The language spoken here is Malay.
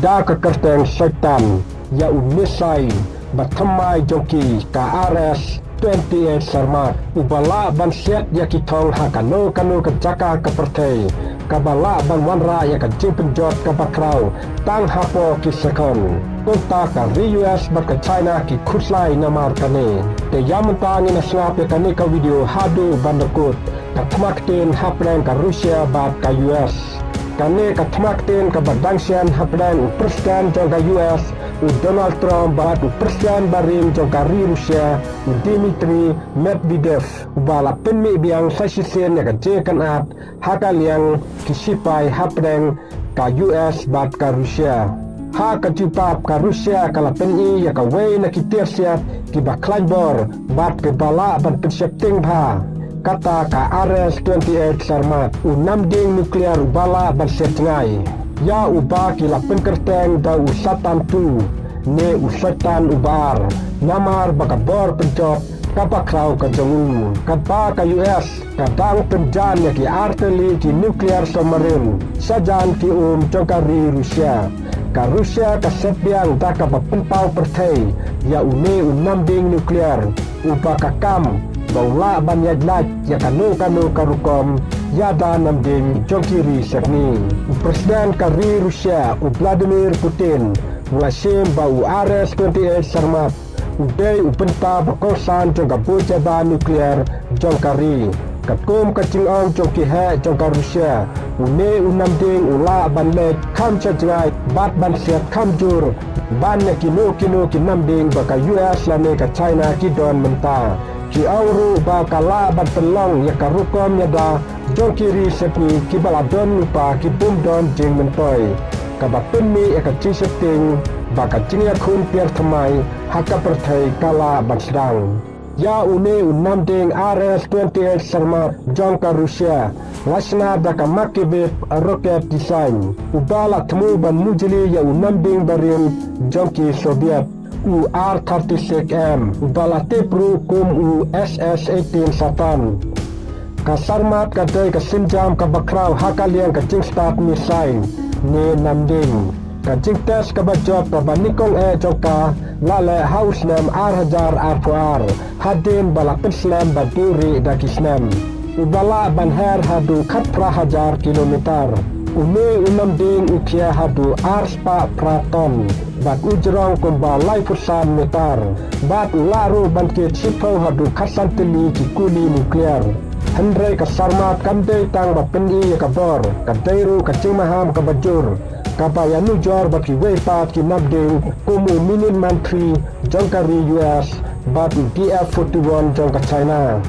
da ke kyrteng soittan ya umisai batamai jongki ka RS 28 sarmat ubala ban siat ya kitong hakano kanu kejaka kepertei kabala ban wanra ya kajing penjot kabakrau tang hapo kisekon kota ka US bat ke China ki khuslai namar kane te yamtang ina snap ya kane ka video hadu bandakut katmakten haplen ka Rusia bat ka US kane katmakten ka badangsian haplen presiden jongka US Donald Trump bat presiden barim jongka Rusia Dmitry Medvedev bala penmi biang sasisen ya kajekan at hakal yang kisipai haplen ka US bat ka Rusia ha kajupap ka Rusia kala penni ya ka wei na kitirsiat ki ba khlain bor bat ke bala ban pensepting bha kata ka RS 28 sarmat namding nuklear ubala bersetngai ya uba kila penkerteng da usatan tu ne usatan ubar namar bakabor penjot kapakrau ka jongu kapa ka US kadang penjan ya ki arteli ki nuklear submarine sajan ki jongkari Rusia ka Rusia ka setbiang da ka penpau pertei ya namding nuklear uba ka kham baula ban yadlat ya kanu karukom yada namding jongkiri sekni presiden kari Rusia Vladimir Putin wasim bau RS 28 sarmat udai upenta bakosan jongka bujaba nuklear jongkari katkum kacingong jongki he jongka Rusia namding ula ban lek kham chajai bat ban siat kham jur ban kino ki namding baka US lane ka China ki don menta ki auru ba kala ban telong ya karukom ya da jongkiri sepni ki baladon lupa ki bum don jing mentoi ka ba penmi ya ka chiseting ba ka jingya khun pier thamai haka perthai kala ban sedang ya namding RS 28 sarmat jongka Rusia wasna da ka makibit rocket design ubala temu ban mujli ya namding barim jongki Soviet R36M ubala tepru kum SS18 satan kasarmat kadai kasinjam kabakrau hakalian kajing start misain ne namding kajing tes kabajot kabanikong jongka lale haus nam R1000 R4R hadin bala penslam baduri dakisnam ubala banher hadu khatra 1000 kilometer namding ukia hadu arspa praton bat ujrong kumba lai fursan meter bat laru bangkit sipo hadu khasan teli ki kuli nuklear handrai kasarmat kamdei tang bat pendi kabor kadairu kacing maham kabajur kapaya nujor bat ki weipat ki namding kumu minin mantri jongkari US bat DF41 jongka China